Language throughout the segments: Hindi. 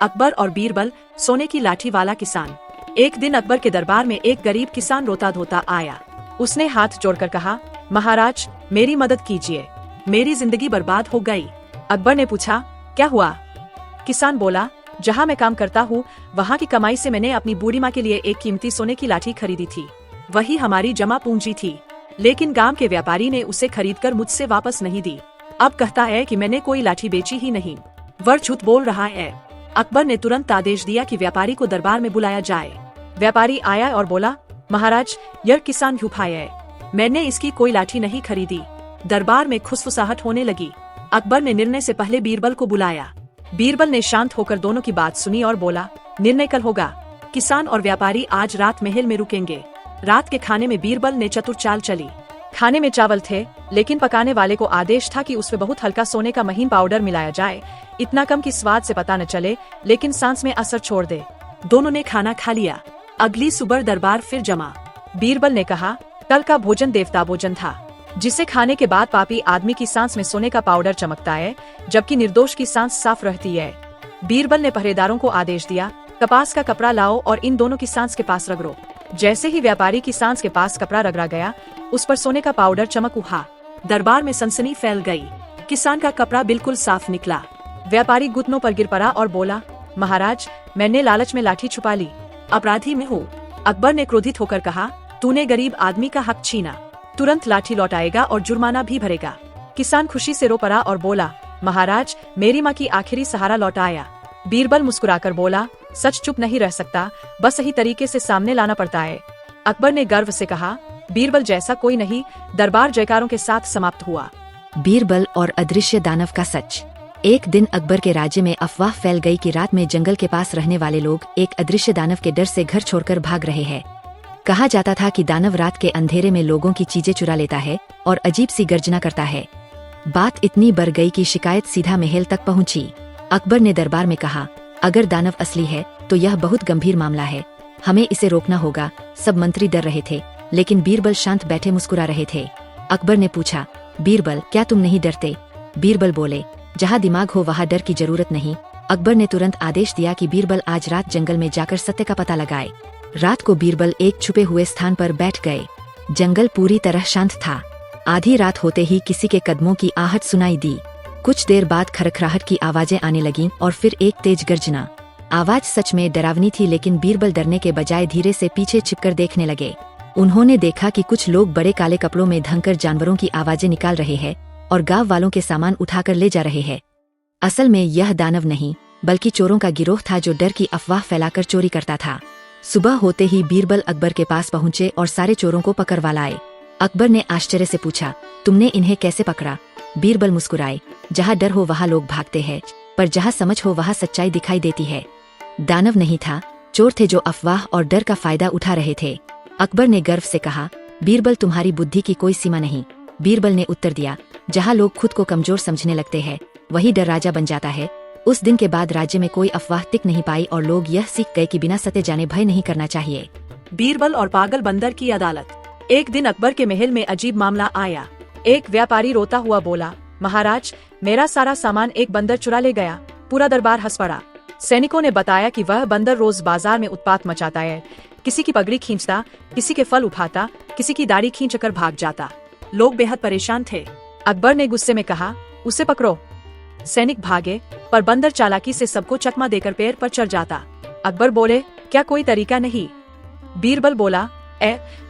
अकबर और बीरबल, सोने की लाठी वाला किसान। एक दिन अकबर के दरबार में एक गरीब किसान रोता धोता आया। उसने हाथ जोड़कर कहा, महाराज मेरी मदद कीजिए, मेरी जिंदगी बर्बाद हो गई। अकबर ने पूछा, क्या हुआ? किसान बोला, जहाँ मैं काम करता हूँ वहाँ की कमाई से मैंने अपनी बूढ़ी माँ के लिए एक कीमती सोने की लाठी खरीदी थी। वही हमारी जमा पूंजी थी, लेकिन गांव के व्यापारी ने उसे खरीदकर मुझसे वापस नहीं दी। अब कहता है कि मैंने कोई लाठी बेची ही नहीं। वह झूठ बोल रहा है। अकबर ने तुरंत आदेश दिया कि व्यापारी को दरबार में बुलाया जाए। व्यापारी आया और बोला, महाराज यह किसान झूठा है, मैंने इसकी कोई लाठी नहीं खरीदी। दरबार में खुसफुसाहट होने लगी। अकबर ने निर्णय से पहले बीरबल को बुलाया। बीरबल ने शांत होकर दोनों की बात सुनी और बोला, निर्णय कल होगा। किसान और व्यापारी आज रात महल में रुकेंगे। रात के खाने में बीरबल ने चतुर चाल चली। खाने में चावल थे, लेकिन पकाने वाले को आदेश था कि उसमें बहुत हल्का सोने का महीन पाउडर मिलाया जाए, इतना कम कि स्वाद से पता न चले लेकिन सांस में असर छोड़ दे। दोनों ने खाना खा लिया। अगली सुबह दरबार फिर जमा। बीरबल ने कहा, कल का भोजन देवता भोजन था, जिसे खाने के बाद पापी आदमी की सांस में सोने का पाउडर चमकता है, जबकि निर्दोष की सांस साफ रहती है। बीरबल ने पहरेदारों को आदेश दिया, कपास का कपड़ा लाओ और इन दोनों की सांस के पास रगड़ो। जैसे ही व्यापारी की सांस के पास कपड़ा रगड़ा गया, उस पर सोने का पाउडर चमक उठा। दरबार में सनसनी फैल गई। किसान का कपड़ा बिल्कुल साफ निकला। व्यापारी घुटनों पर गिर पड़ा और बोला, महाराज मैंने लालच में लाठी छुपा ली, अपराधी में हूँ। अकबर ने क्रोधित होकर कहा, तूने गरीब आदमी का हक छीना, तुरंत लाठी लौटाएगा और जुर्माना भी भरेगा। किसान खुशी से रो पड़ा और बोला, महाराज मेरी माँ की आखिरी सहारा लौटाया। बीरबल मुस्कुराकर बोला, सच चुप नहीं रह सकता, बस सही तरीके से सामने लाना पड़ता है। अकबर ने गर्व से कहा, बीरबल जैसा कोई नहीं। दरबार जयकारों के साथ समाप्त हुआ। बीरबल और अदृश्य दानव का सच। एक दिन अकबर के राज्य में अफवाह फैल गई कि रात में जंगल के पास रहने वाले लोग एक अदृश्य दानव के डर से घर छोड़कर भाग रहे हैं। कहा जाता था कि दानव रात के अंधेरे में लोगों की चीजें चुरा लेता है और अजीब सी गर्जना करता है। बात इतनी बढ़ गई कि शिकायत सीधा महल तक पहुंची। अकबर ने दरबार में कहा, अगर दानव असली है तो यह बहुत गंभीर मामला है, हमें इसे रोकना होगा। सब मंत्री डर रहे थे, लेकिन बीरबल शांत बैठे मुस्कुरा रहे थे। अकबर ने पूछा, बीरबल क्या तुम नहीं डरते? बीरबल बोले, जहाँ दिमाग हो वहाँ डर की जरूरत नहीं। अकबर ने तुरंत आदेश दिया कि बीरबल आज रात जंगल में जाकर सत्य का पता लगाए। रात को बीरबल एक छुपे हुए स्थान पर बैठ गए। जंगल पूरी तरह शांत था। आधी रात होते ही किसी के कदमों की आहट सुनाई दी। कुछ देर बाद खरखराहट की आवाजें आने लगीं और फिर एक तेज गर्जना। आवाज सच में डरावनी थी, लेकिन बीरबल डरने के बजाय धीरे से पीछे छिपकर देखने लगे। उन्होंने देखा कि कुछ लोग बड़े काले कपड़ों में ढंककर जानवरों की आवाजें निकाल रहे हैं और गांव वालों के सामान उठाकर ले जा रहे हैं। असल में यह दानव नहीं, बल्कि चोरों का गिरोह था जो डर की अफवाह फैलाकर चोरी करता था। सुबह होते ही बीरबल अकबर के पास पहुंचे और सारे चोरों को पकड़वा लाए। अकबर ने आश्चर्य से पूछा, तुमने इन्हें कैसे पकड़ा? बीरबल मुस्कुराए, जहाँ डर हो वहाँ लोग भागते हैं, पर जहाँ समझ हो वहाँ सच्चाई दिखाई देती है। दानव नहीं था, चोर थे जो अफवाह और डर का फायदा उठा रहे थे। अकबर ने गर्व से कहा, बीरबल तुम्हारी बुद्धि की कोई सीमा नहीं। बीरबल ने उत्तर दिया, जहाँ लोग खुद को कमजोर समझने लगते हैं वही डर राजा बन जाता है। उस दिन के बाद राज्य में कोई अफवाह टिक नहीं पाई और लोग यह सीख गए कि बिना सत्य जाने भय नहीं करना चाहिए। बीरबल और पागल बंदर की अदालत। एक दिन अकबर के महल में अजीब मामला आया। एक व्यापारी रोता हुआ बोला, महाराज मेरा सारा सामान एक बंदर चुरा ले गया। पूरा दरबार हंस पड़ा। सैनिकों ने बताया कि वह बंदर रोज बाजार में उत्पात मचाता है, किसी की पगड़ी खींचता, किसी के फल उठाता, किसी की दाढ़ी खींचकर भाग जाता। लोग बेहद परेशान थे। अकबर ने गुस्से में कहा, उसे पकड़ो। सैनिक भागे, पर बंदर चालाकी से सबको चकमा देकर पैर पर चढ़ जाता। अकबर बोले, क्या कोई तरीका नहीं? बीरबल बोला,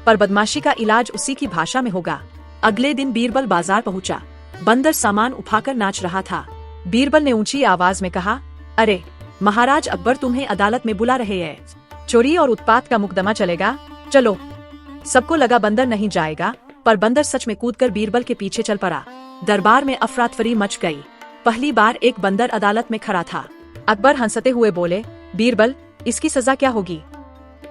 पर बदमाशी का इलाज उसी की भाषा में होगा। अगले दिन बीरबल बाजार पहुंचा। बंदर सामान उठाकर नाच रहा था। बीरबल ने ऊंची आवाज में कहा, अरे महाराज अकबर तुम्हें अदालत में बुला रहे हैं। चोरी और उत्पात का मुकदमा चलेगा, चलो। सबको लगा बंदर नहीं जाएगा, पर बंदर सच में कूदकर बीरबल के पीछे चल पड़ा। दरबार में अफरातफरी मच गई। पहली बार एक बंदर अदालत में खड़ा था। अकबर हंसते हुए बोले, बीरबल इसकी सजा क्या होगी?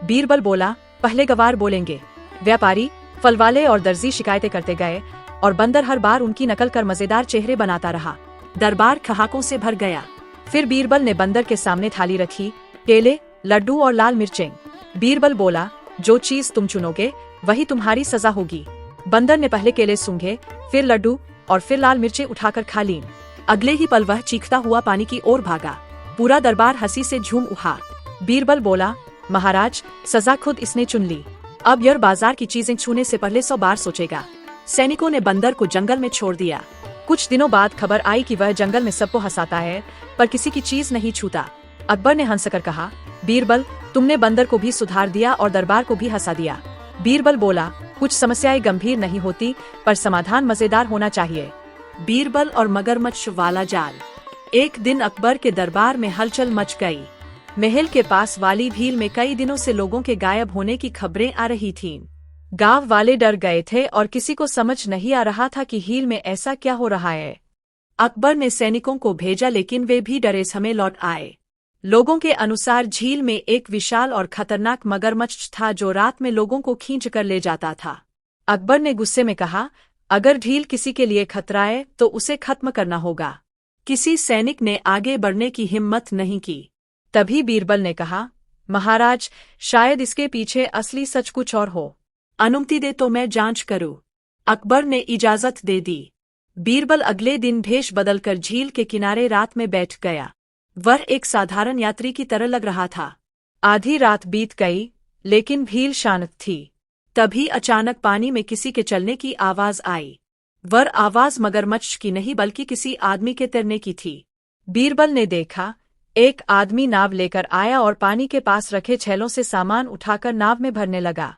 बीरबल बोला, पहले गवार बोलेंगे। व्यापारी, फल वाले और दर्जी शिकायतें करते गए और बंदर हर बार उनकी नकल कर मजेदार चेहरे बनाता रहा। दरबार ठहाकों से भर गया। फिर बीरबल ने बंदर के सामने थाली रखी, केले, लड्डू और लाल मिर्चें। बीरबल बोला, जो चीज तुम चुनोगे वही तुम्हारी सजा होगी। बंदर ने पहले केले सूंघे, फिर लड्डू और फिर लाल मिर्चें उठाकर खा लीं। अगले ही पल वह चीखता हुआ पानी की ओर भागा। पूरा दरबार हंसी से झूम उठा। बीरबल बोला, महाराज, सजा खुद इसने चुन ली। अब यह बाजार की चीजें छूने से पहले 100 बार सोचेगा। सैनिकों ने बंदर को जंगल में छोड़ दिया। कुछ दिनों बाद खबर आई कि वह जंगल में सबको हंसाता है, पर किसी की चीज नहीं छूता। अकबर ने हंसकर कहा, बीरबल, तुमने बंदर को भी सुधार दिया और दरबार को भी हंसा दिया। बीरबल बोला, कुछ समस्याएं गंभीर नहीं होती, पर समाधान मजेदार होना चाहिए। बीरबल और मगरमच्छ वाला जाल। एक दिन अकबर के दरबार में हलचल मच गई। महल के पास वाली भील में कई दिनों से लोगों के गायब होने की खबरें आ रही थीं। गांव वाले डर गए थे और किसी को समझ नहीं आ रहा था कि हील में ऐसा क्या हो रहा है। अकबर ने सैनिकों को भेजा, लेकिन वे भी डरे समय लौट आए। लोगों के अनुसार झील में एक विशाल और खतरनाक मगरमच्छ था जो रात में लोगों को खींच कर ले जाता था। अकबर ने गुस्से में कहा, अगर झील किसी के लिए खतरा है तो उसे खत्म करना होगा। किसी सैनिक ने आगे बढ़ने की हिम्मत नहीं की। तभी बीरबल ने कहा, महाराज, शायद इसके पीछे असली सच कुछ और हो। अनुमति दे तो मैं जांच करूं। अकबर ने इजाजत दे दी। बीरबल अगले दिन भेष बदलकर झील के किनारे रात में बैठ गया। वह एक साधारण यात्री की तरह लग रहा था। आधी रात बीत गई, लेकिन भील शांत थी। तभी अचानक पानी में किसी के चलने की आवाज आई। वह आवाज मगरमच्छ की नहीं बल्कि किसी आदमी के तैरने की थी। बीरबल ने देखा, एक आदमी नाव लेकर आया और पानी के पास रखे थैलों से सामान उठाकर नाव में भरने लगा।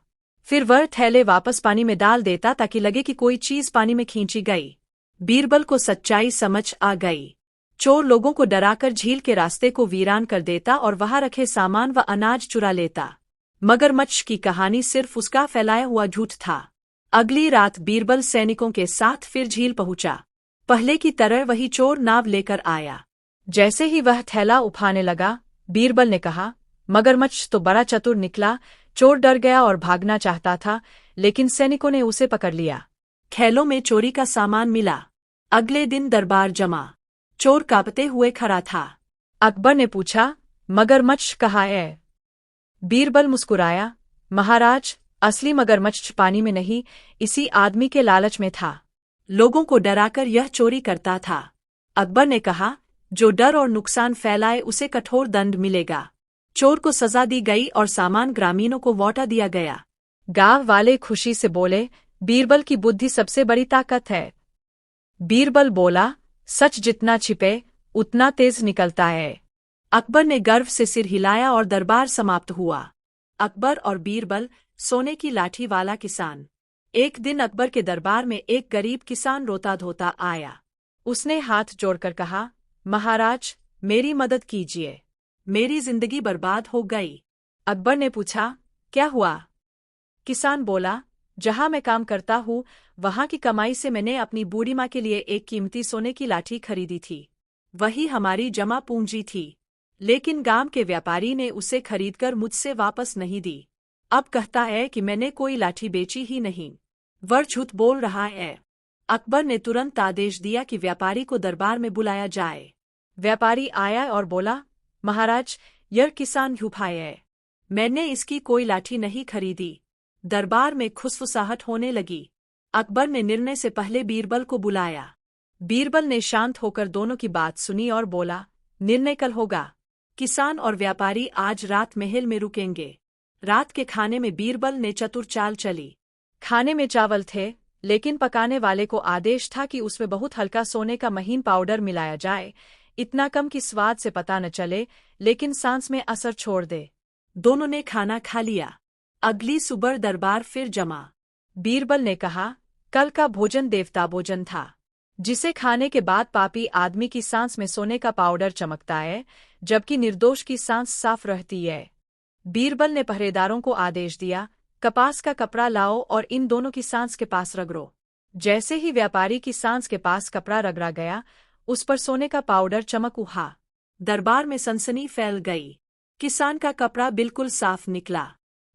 फिर वह थैले वापस पानी में डाल देता ताकि लगे कि कोई चीज पानी में खींची गई। बीरबल को सच्चाई समझ आ गई। चोर लोगों को डराकर झील के रास्ते को वीरान कर देता और वहां रखे सामान व अनाज चुरा लेता। मगरमच्छ की कहानी सिर्फ उसका फैलाया हुआ झूठ था। अगली रात बीरबल सैनिकों के साथ फिर झील पहुंचा। पहले की तरह वही चोर नाव लेकर आया। जैसे ही वह थैला उठाने लगा, बीरबल ने कहा, मगरमच्छ तो बड़ा चतुर निकला। चोर डर गया और भागना चाहता था, लेकिन सैनिकों ने उसे पकड़ लिया। थैलों में चोरी का सामान मिला। अगले दिन दरबार जमा। चोर कांपते हुए खड़ा था। अकबर ने पूछा, मगरमच्छ कहाँ है? बीरबल मुस्कुराया, महाराज, असली मगरमच्छ पानी में नहीं, इसी आदमी के लालच में था। लोगों को डराकर यह चोरी करता था। अकबर ने कहा, जो डर और नुकसान फैलाए उसे कठोर दंड मिलेगा। चोर को सजा दी गई और सामान ग्रामीणों को लौटा दिया गया। गांव वाले खुशी से बोले, बीरबल की बुद्धि सबसे बड़ी ताकत है। बीरबल बोला, सच जितना छिपे उतना तेज निकलता है। अकबर ने गर्व से सिर हिलाया और दरबार समाप्त हुआ। अकबर और बीरबल, सोने की लाठी वाला किसान। एक दिन अकबर के दरबार में एक गरीब किसान रोता धोता आया। उसने हाथ जोड़कर कहा, महाराज, मेरी मदद कीजिए, मेरी जिंदगी बर्बाद हो गई। अकबर ने पूछा, क्या हुआ? किसान बोला, जहां मैं काम करता हूँ वहां की कमाई से मैंने अपनी बूढ़ी माँ के लिए एक कीमती सोने की लाठी खरीदी थी। वही हमारी जमा पूंजी थी, लेकिन गांव के व्यापारी ने उसे खरीदकर मुझसे वापस नहीं दी। अब कहता है कि मैंने कोई लाठी बेची ही नहीं। वह झूठ बोल रहा है। अकबर ने तुरंत आदेश दिया कि व्यापारी को दरबार में बुलाया जाए। व्यापारी आया और बोला, महाराज, यह किसान झूठा है, मैंने इसकी कोई लाठी नहीं खरीदी। दरबार में खुसफुसाहट होने लगी। अकबर ने निर्णय से पहले बीरबल को बुलाया। बीरबल ने शांत होकर दोनों की बात सुनी और बोला, निर्णय कल होगा। किसान और व्यापारी आज रात महल में रुकेंगे। रात के खाने में बीरबल ने चतुर चाल चली। खाने में चावल थे, लेकिन पकाने वाले को आदेश था कि उसमें बहुत हल्का सोने का महीन पाउडर मिलाया जाए, इतना कम कि स्वाद से पता न चले लेकिन सांस में असर छोड़ दे। दोनों ने खाना खा लिया। अगली सुबह दरबार फिर जमा। बीरबल ने कहा, कल का भोजन देवता भोजन था, जिसे खाने के बाद पापी आदमी की सांस में सोने का पाउडर चमकता है, जबकि निर्दोष की सांस साफ रहती है। बीरबल ने पहरेदारों को आदेश दिया, कपास का कपड़ा लाओ और इन दोनों की सांस के पास रगड़ो। जैसे ही व्यापारी की सांस के पास कपड़ा रगड़ा गया, उस पर सोने का पाउडर चमक उठा। दरबार में सनसनी फैल गई। किसान का कपड़ा बिल्कुल साफ निकला।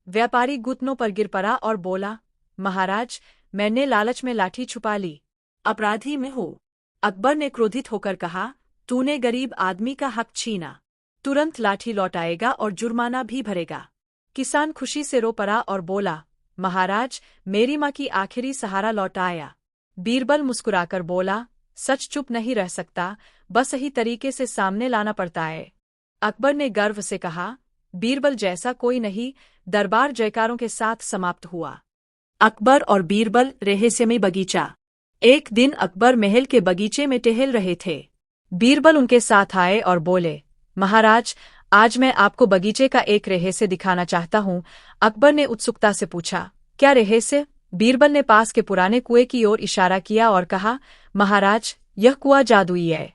व्यापारी घुटनों पर गिर पड़ा और बोला, महाराज, मैंने लालच में लाठी छुपा ली, अपराधी में हूँ। अकबर ने क्रोधित होकर कहा, तूने गरीब आदमी का हक छीना, तुरंत लाठी लौटाएगा और जुर्माना भी भरेगा। किसान खुशी से रो पड़ा और बोला, महाराज, मेरी माँ की आखिरी सहारा लौटाया। बीरबल मुस्कुराकर बोला, सच चुप नहीं रह सकता, बस सही तरीके से सामने लाना पड़ता है। अकबर ने गर्व से कहा, बीरबल जैसा कोई नहीं। दरबार जयकारों के साथ समाप्त हुआ। अकबर और बीरबल रहस्यमय बगीचा। एक दिन अकबर महल के बगीचे में टहल रहे थे। बीरबल उनके साथ आए और बोले, महाराज, आज मैं आपको बगीचे का एक रहस्य दिखाना चाहता हूँ। अकबर ने उत्सुकता से पूछा, क्या रहस्य? बीरबल ने पास के पुराने कुएं की ओर इशारा किया और कहा, महाराज, यह कुआं जादुई है।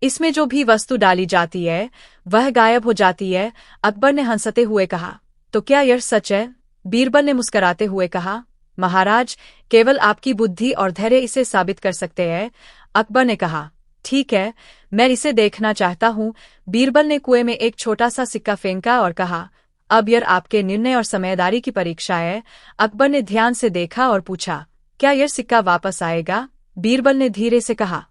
इसमें जो भी वस्तु डाली जाती है वह गायब हो जाती है। अकबर ने हंसते हुए कहा, तो क्या यह सच है? बीरबल ने मुस्कुराते हुए कहा, महाराज, केवल आपकी बुद्धि और धैर्य इसे साबित कर सकते हैं। अकबर ने कहा, ठीक है, मैं इसे देखना चाहता हूँ। बीरबल ने कुएं में एक छोटा सा सिक्का फेंका और कहा, अब यह आपके निर्णय और समझदारी की परीक्षा है। अकबर ने ध्यान से देखा और पूछा, क्या यह सिक्का वापस आएगा? बीरबल ने धीरे से कहा,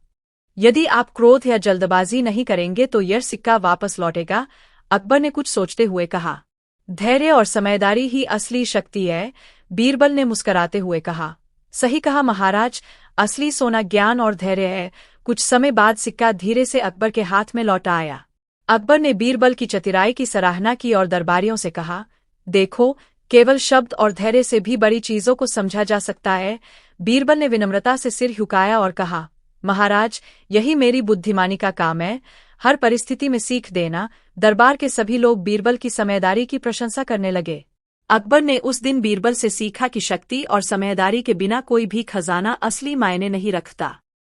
यदि आप क्रोध या जल्दबाजी नहीं करेंगे तो यह सिक्का वापस लौटेगा। अकबर ने कुछ सोचते हुए कहा, धैर्य और समझदारी ही असली शक्ति है। बीरबल ने मुस्कुराते हुए कहा, सही कहा महाराज, असली सोना ज्ञान और धैर्य है। कुछ समय बाद सिक्का धीरे से अकबर के हाथ में लौट आया। अकबर ने बीरबल की चतुराई की सराहना की और दरबारियों से कहा, देखो, केवल शब्द और धैर्य से भी बड़ी चीजों को समझा जा सकता है। बीरबल ने विनम्रता से सिर झुकाया और कहा, महाराज, यही मेरी बुद्धिमानी का काम है, हर परिस्थिति में सीख देना। दरबार के सभी लोग बीरबल की समझदारी की प्रशंसा करने लगे। अकबर ने उस दिन बीरबल से सीखा कि शक्ति और समझदारी के बिना कोई भी खजाना असली मायने नहीं रखता।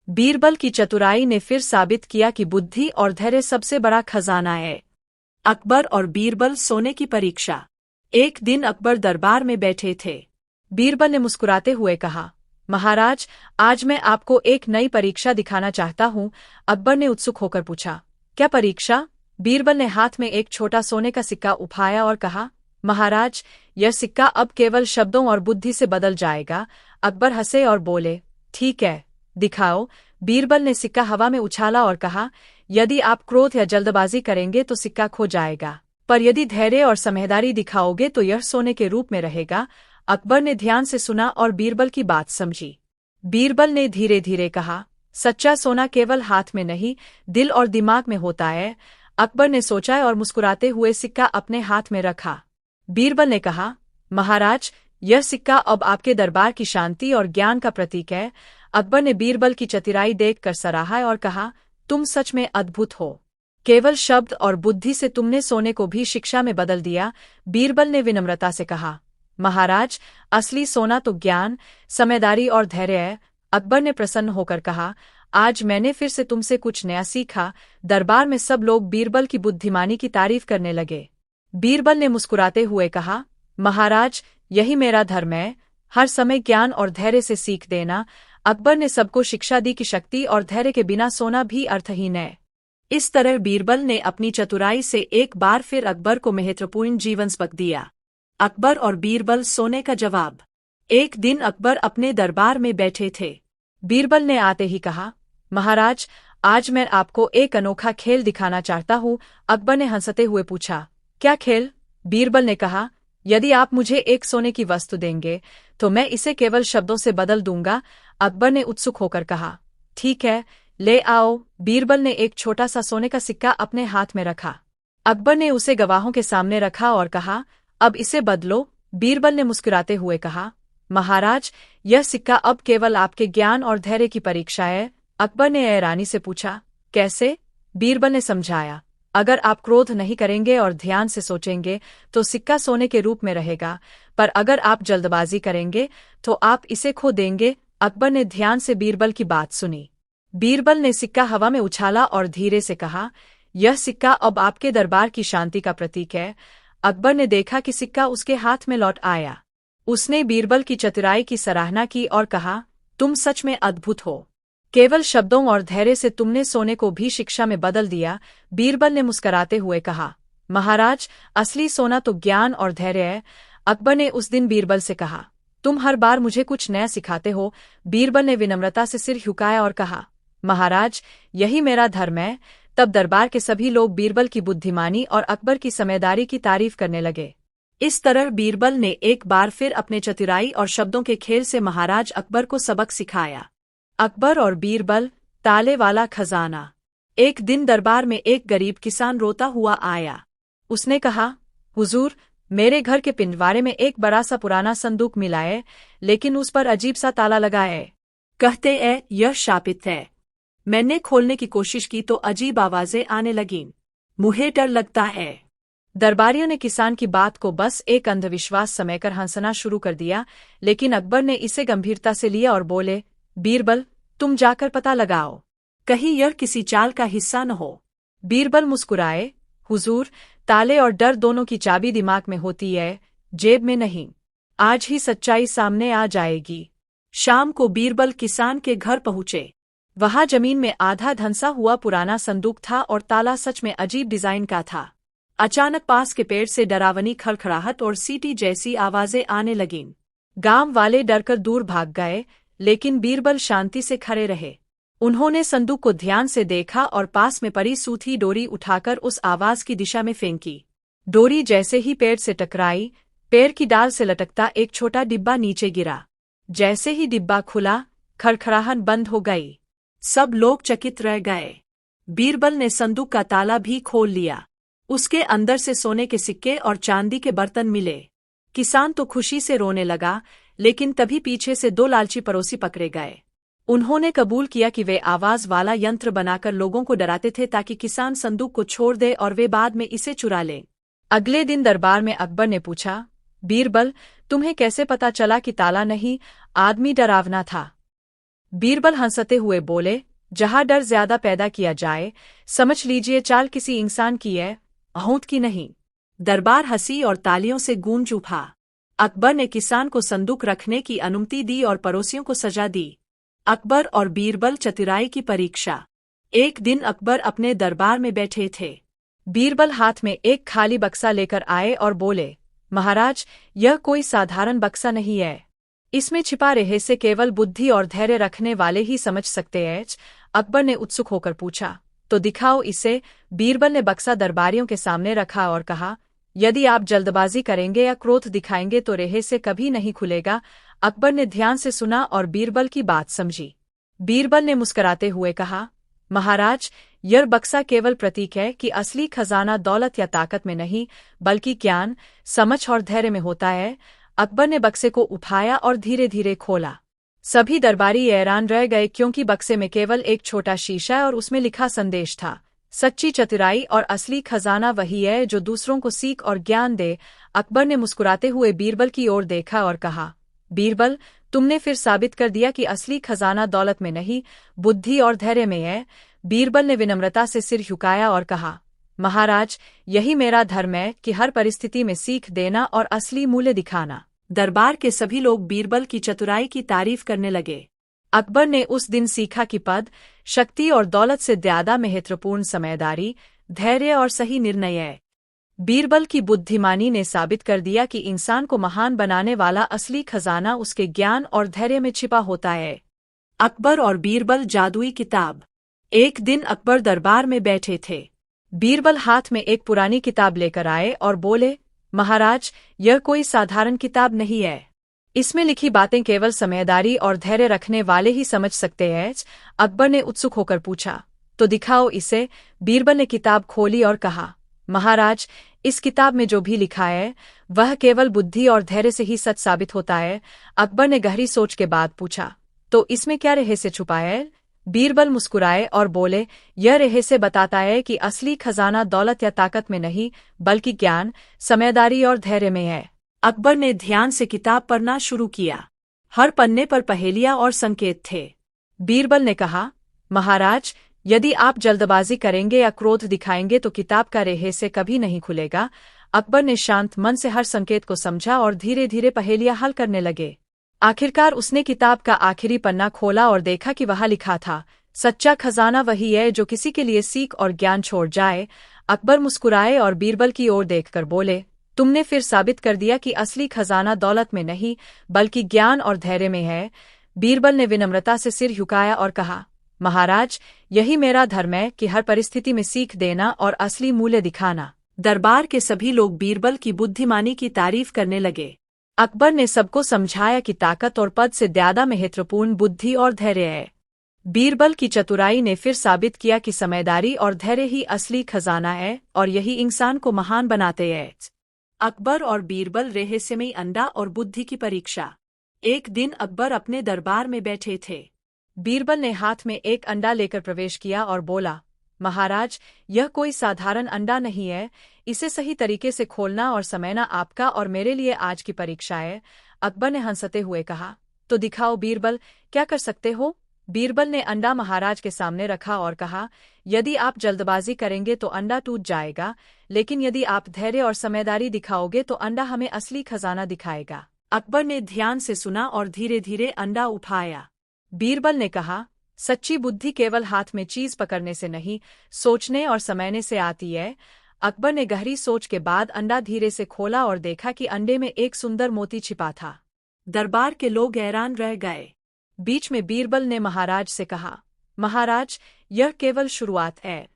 बीरबल की चतुराई ने फिर साबित किया कि बुद्धि और धैर्य सबसे बड़ा खजाना है। अकबर और बीरबल सोने की परीक्षा। एक दिन अकबर दरबार में बैठे थे। बीरबल ने मुस्कुराते हुए कहा, महाराज, आज मैं आपको एक नई परीक्षा दिखाना चाहता हूँ। अकबर ने उत्सुक होकर पूछा, क्या परीक्षा? बीरबल ने हाथ में एक छोटा सोने का सिक्का उठाया और कहा, महाराज, यह सिक्का अब केवल शब्दों और बुद्धि से बदल जाएगा। अकबर हंसे और बोले, ठीक है, दिखाओ। बीरबल ने सिक्का हवा में उछाला और कहा, यदि आप क्रोध या जल्दबाजी करेंगे तो सिक्का खो जाएगा, पर यदि धैर्य और समझदारी दिखाओगे तो यह सोने के रूप में रहेगा। अकबर ने ध्यान से सुना और बीरबल की बात समझी। बीरबल ने धीरे धीरे कहा, सच्चा सोना केवल हाथ में नहीं, दिल और दिमाग में होता है। अकबर ने सोचा और मुस्कुराते हुए सिक्का अपने हाथ में रखा। बीरबल ने कहा, महाराज, यह सिक्का अब आपके दरबार की शांति और ज्ञान का प्रतीक है। अकबर ने बीरबल की चतुराई देखकर सराहा और कहा, तुम सच में अद्भुत हो। केवल शब्द और बुद्धि से तुमने सोने को भी शिक्षा में बदल दिया। बीरबल ने विनम्रता से कहा, महाराज, असली सोना तो ज्ञान, समझदारी और धैर्य है। अकबर ने प्रसन्न होकर कहा, आज मैंने फिर से तुमसे कुछ नया सीखा। दरबार में सब लोग बीरबल की बुद्धिमानी की तारीफ करने लगे। बीरबल ने मुस्कुराते हुए कहा, महाराज, यही मेरा धर्म है, हर समय ज्ञान और धैर्य से सीख देना। अकबर ने सबको शिक्षा दी कि शक्ति और धैर्य के बिना सोना भी अर्थहीन है। इस तरह बीरबल ने अपनी चतुराई से एक बार फिर अकबर को महत्वपूर्ण जीवन सबक दिया। अकबर और बीरबल सोने का जवाब। एक दिन अकबर अपने दरबार में बैठे थे। बीरबल ने आते ही कहा, महाराज, आज मैं आपको एक अनोखा खेल दिखाना चाहता हूँ। अकबर ने हंसते हुए पूछा, क्या खेल? बीरबल ने कहा, यदि आप मुझे एक सोने की वस्तु देंगे तो मैं इसे केवल शब्दों से बदल दूंगा। अकबर ने उत्सुक होकर कहा, ठीक है, ले आओ। बीरबल ने एक छोटा सा सोने का सिक्का अपने हाथ में रखा। अकबर ने उसे गवाहों के सामने रखा और कहा, अब इसे बदलो। बीरबल ने मुस्कुराते हुए कहा, महाराज, यह सिक्का अब केवल आपके ज्ञान और धैर्य की परीक्षा है। अकबर ने हैरानी से पूछा, कैसे? बीरबल ने समझाया, अगर आप क्रोध नहीं करेंगे और ध्यान से सोचेंगे तो सिक्का सोने के रूप में रहेगा, पर अगर आप जल्दबाजी करेंगे तो आप इसे खो देंगे। अकबर ने ध्यान से बीरबल की बात सुनी। बीरबल ने सिक्का हवा में उछाला और धीरे से कहा, यह सिक्का अब आपके दरबार की शांति का प्रतीक है। अकबर ने देखा कि सिक्का उसके हाथ में लौट आया। उसने बीरबल की चतुराई की सराहना की और कहा, तुम सच में अद्भुत हो। केवल शब्दों और धैर्य से तुमने सोने को भी शिक्षा में बदल दिया। बीरबल ने मुस्कुराते हुए कहा, महाराज, असली सोना तो ज्ञान और धैर्य है। अकबर ने उस दिन बीरबल से कहा, तुम हर बार मुझे कुछ नया सिखाते हो। बीरबल ने विनम्रता से सिर झुकाया और कहा, महाराज, यही मेरा धर्म है। तब दरबार के सभी लोग बीरबल की बुद्धिमानी और अकबर की समझदारी की तारीफ करने लगे। इस तरह बीरबल ने एक बार फिर अपने चतुराई और शब्दों के खेल से महाराज अकबर को सबक सिखाया। अकबर और बीरबल, ताले वाला खजाना। एक दिन दरबार में एक गरीब किसान रोता हुआ आया। उसने कहा, हुजूर, मेरे घर के पिंजवारे में एक बड़ा सा पुराना संदूक मिला है, लेकिन उस पर अजीब सा ताला लगा है। कहते हैं यह शापित है। मैंने खोलने की कोशिश की तो अजीब आवाजें आने लगीं। मुझे डर लगता है। दरबारियों ने किसान की बात को बस एक अंधविश्वास समझकर हंसना शुरू कर दिया, लेकिन अकबर ने इसे गंभीरता से लिया और बोले, बीरबल, तुम जाकर पता लगाओ, कहीं यह किसी चाल का हिस्सा न हो। बीरबल मुस्कुराए, हुजूर, ताले और डर दोनों की चाबी दिमाग में होती है, जेब में नहीं। आज ही सच्चाई सामने आ जाएगी। शाम को बीरबल किसान के घर पहुंचे। वहां जमीन में आधा धंसा हुआ पुराना संदूक था और ताला सच में अजीब डिजाइन का था। अचानक पास के पेड़ से डरावनी खड़खड़ाहट और सीटी जैसी आवाजें आने लगीं। गांव वाले डरकर दूर भाग गए, लेकिन बीरबल शांति से खड़े रहे। उन्होंने संदूक को ध्यान से देखा और पास में पड़ी सूती डोरी उठाकर उस आवाज की दिशा में फेंकी। डोरी जैसे ही पेड़ से टकराई, पेड़ की डाल से लटकता एक छोटा डिब्बा नीचे गिरा। जैसे ही डिब्बा खुला, खड़खड़ाहट बंद हो गई। सब लोग चकित रह गए। बीरबल ने संदूक का ताला भी खोल लिया। उसके अंदर से सोने के सिक्के और चांदी के बर्तन मिले। किसान तो खुशी से रोने लगा, लेकिन तभी पीछे से दो लालची पड़ोसी पकड़े गए। उन्होंने कबूल किया कि वे आवाज वाला यंत्र बनाकर लोगों को डराते थे ताकि किसान संदूक को छोड़ दे और वे बाद में इसे चुरा लें। अगले दिन दरबार में अकबर ने पूछा, बीरबल, तुम्हें कैसे पता चला कि ताला नहीं, आदमी डरावना था? बीरबल हंसते हुए बोले, जहां डर ज्यादा पैदा किया जाए, समझ लीजिए चाल किसी इंसान की है, आहूत की नहीं। दरबार हंसी और तालियों से गूंज उठा। अकबर ने किसान को संदूक रखने की अनुमति दी और पड़ोसियों को सजा दी। अकबर और बीरबल चतुराई की परीक्षा। एक दिन अकबर अपने दरबार में बैठे थे। बीरबल हाथ में एक खाली बक्सा लेकर आए और बोले, महाराज, यह कोई साधारण बक्सा नहीं है। इसमें छिपा रहस्य केवल बुद्धि और धैर्य रखने वाले ही समझ सकते हैं। अकबर ने उत्सुक होकर पूछा, तो दिखाओ इसे। बीरबल ने बक्सा दरबारियों के सामने रखा और कहा, यदि आप जल्दबाजी करेंगे या क्रोध दिखाएंगे तो रहस्य कभी नहीं खुलेगा। अकबर ने ध्यान से सुना और बीरबल की बात समझी। बीरबल ने मुस्कुराते हुए कहा, महाराज, यह बक्सा केवल प्रतीक है कि असली खजाना दौलत या ताकत में नहीं, बल्कि ज्ञान, समझ और धैर्य में होता है। अकबर ने बक्से को उठाया और धीरे धीरे खोला। सभी दरबारी हैरान रह गए, क्योंकि बक्से में केवल एक छोटा शीशा और उसमें लिखा संदेश था, सच्ची चतुराई और असली खजाना वही है जो दूसरों को सीख और ज्ञान दे। अकबर ने मुस्कुराते हुए बीरबल की ओर देखा और कहा, बीरबल, तुमने फिर साबित कर दिया कि असली खजाना दौलत में नहीं, बुद्धि और धैर्य में है। बीरबल ने विनम्रता से सिर झुकाया और कहा, महाराज, यही मेरा धर्म है कि हर परिस्थिति में सीख देना और असली मूल्य दिखाना। दरबार के सभी लोग बीरबल की चतुराई की तारीफ करने लगे। अकबर ने उस दिन सीखा कि पद, शक्ति और दौलत से ज्यादा महत्वपूर्ण समझदारी, धैर्य और सही निर्णय है। बीरबल की बुद्धिमानी ने साबित कर दिया कि इंसान को महान बनाने वाला असली खजाना उसके ज्ञान और धैर्य में छिपा होता है। अकबर और बीरबल जादुई किताब। एक दिन अकबर दरबार में बैठे थे। बीरबल हाथ में एक पुरानी किताब लेकर आए और बोले, महाराज, यह कोई साधारण किताब नहीं है। इसमें लिखी बातें केवल समझदारी और धैर्य रखने वाले ही समझ सकते हैं। अकबर ने उत्सुक होकर पूछा, तो दिखाओ इसे। बीरबल ने किताब खोली और कहा, महाराज, इस किताब में जो भी लिखा है वह केवल बुद्धि और धैर्य से ही सच साबित होता है। अकबर ने गहरी सोच के बाद पूछा, तो इसमें क्या रहस्य छुपा है? बीरबल मुस्कुराए और बोले, यह रहस्य बताता है कि असली खजाना दौलत या ताकत में नहीं, बल्कि ज्ञान, समझदारी और धैर्य में है। अकबर ने ध्यान से किताब पढ़ना शुरू किया। हर पन्ने पर पहेलियां और संकेत थे। बीरबल ने कहा, महाराज, यदि आप जल्दबाजी करेंगे या क्रोध दिखाएंगे तो किताब का रहस्य कभी नहीं खुलेगा। अकबर ने शांत मन से हर संकेत को समझा और धीरे धीरे पहेलियां हल करने लगे। आखिरकार उसने किताब का आखिरी पन्ना खोला और देखा कि वहां लिखा था, सच्चा खजाना वही है जो किसी के लिए सीख और ज्ञान छोड़ जाए। अकबर मुस्कुराए और बीरबल की ओर देखकर बोले, तुमने फिर साबित कर दिया कि असली खजाना दौलत में नहीं, बल्कि ज्ञान और धैर्य में है। बीरबल ने विनम्रता से सिर झुकाया और कहा, महाराज, यही मेरा धर्म है कि हर परिस्थिति में सीख देना और असली मूल्य दिखाना। दरबार के सभी लोग बीरबल की बुद्धिमानी की तारीफ करने लगे। अकबर ने सबको समझाया कि ताकत और पद से ज्यादा महत्वपूर्ण बुद्धि और धैर्य है। बीरबल की चतुराई ने फिर साबित किया कि समझदारी और धैर्य ही असली खजाना है और यही इंसान को महान बनाते हैं। अकबर और बीरबल रहस्यमयी अंडा और बुद्धि की परीक्षा। एक दिन अकबर अपने दरबार में बैठे थे। बीरबल ने हाथ में एक अंडा लेकर प्रवेश किया और बोला, महाराज, यह कोई साधारण अंडा नहीं है, इसे सही तरीके से खोलना और समझना आपका और मेरे लिए आज की परीक्षा है। अकबर ने हंसते हुए कहा, तो दिखाओ बीरबल, क्या कर सकते हो। बीरबल ने अंडा महाराज के सामने रखा और कहा, यदि आप जल्दबाजी करेंगे तो अंडा टूट जाएगा, लेकिन यदि आप धैर्य और समझदारी दिखाओगे तो अंडा हमें असली खजाना दिखाएगा। अकबर ने ध्यान से सुना और धीरे धीरे अंडा उठाया। बीरबल ने कहा, सच्ची बुद्धि केवल हाथ में चीज पकड़ने से नहीं, सोचने और समझने से आती है। अकबर ने गहरी सोच के बाद अंडा धीरे से खोला और देखा कि अंडे में एक सुंदर मोती छिपा था। दरबार के लोग हैरान रह गए। बीच में बीरबल ने महाराज से कहा, महाराज, यह केवल शुरुआत है।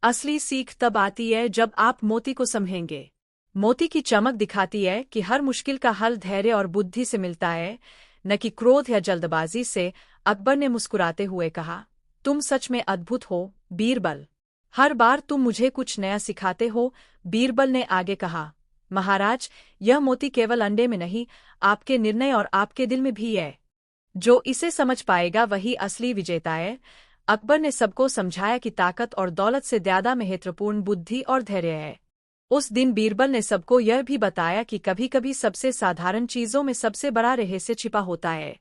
असली सीख तब आती है जब आप मोती को समझेंगे। मोती की चमक दिखाती है कि हर मुश्किल का हल धैर्य और बुद्धि से मिलता है, न कि क्रोध या जल्दबाजी से। अकबर ने मुस्कुराते हुए कहा, तुम सच में अद्भुत हो बीरबल, हर बार तुम मुझे कुछ नया सिखाते हो। बीरबल ने आगे कहा, महाराज, यह मोती केवल अंडे में नहीं, आपके निर्णय और आपके दिल में भी है। जो इसे समझ पाएगा वही असली विजेता है। अकबर ने सबको समझाया कि ताकत और दौलत से ज्यादा महत्वपूर्ण बुद्धि और धैर्य है। उस दिन बीरबल ने सबको यह भी बताया कि कभी-कभी सबसे साधारण चीजों में सबसे बड़ा रहस्य छिपा होता है।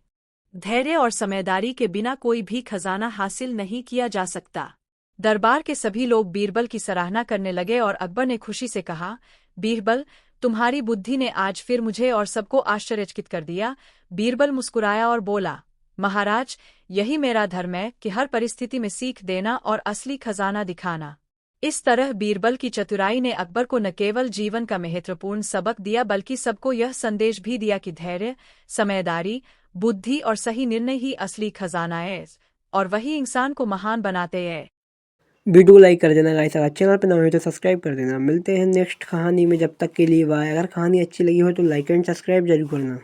धैर्य और समझदारी के बिना कोई भी खजाना हासिल नहीं किया जा सकता। दरबार के सभी लोग बीरबल की सराहना करने लगे और अकबर ने खुशी से कहा, बीरबल, तुम्हारी बुद्धि ने आज फिर मुझे और सबको आश्चर्यचकित कर दिया। बीरबल मुस्कुराया और बोला, महाराज, यही मेरा धर्म है कि हर परिस्थिति में सीख देना और असली खजाना दिखाना। इस तरह बीरबल की चतुराई ने अकबर को न केवल जीवन का महत्वपूर्ण सबक दिया बल्कि सबको यह संदेश भी दिया कि धैर्य, समझदारी, बुद्धि और सही निर्णय ही असली खजाना है और वही इंसान को महान बनाते हैं। वीडियो को लाइक कर देना गाइस, अगर चैनल पर नए हो तो सब्सक्राइब कर देना। मिलते हैं नेक्स्ट कहानी में, जब तक के लिए बाय। अगर कहानी अच्छी लगी हो तो लाइक एंड सब्सक्राइब जरूर करना।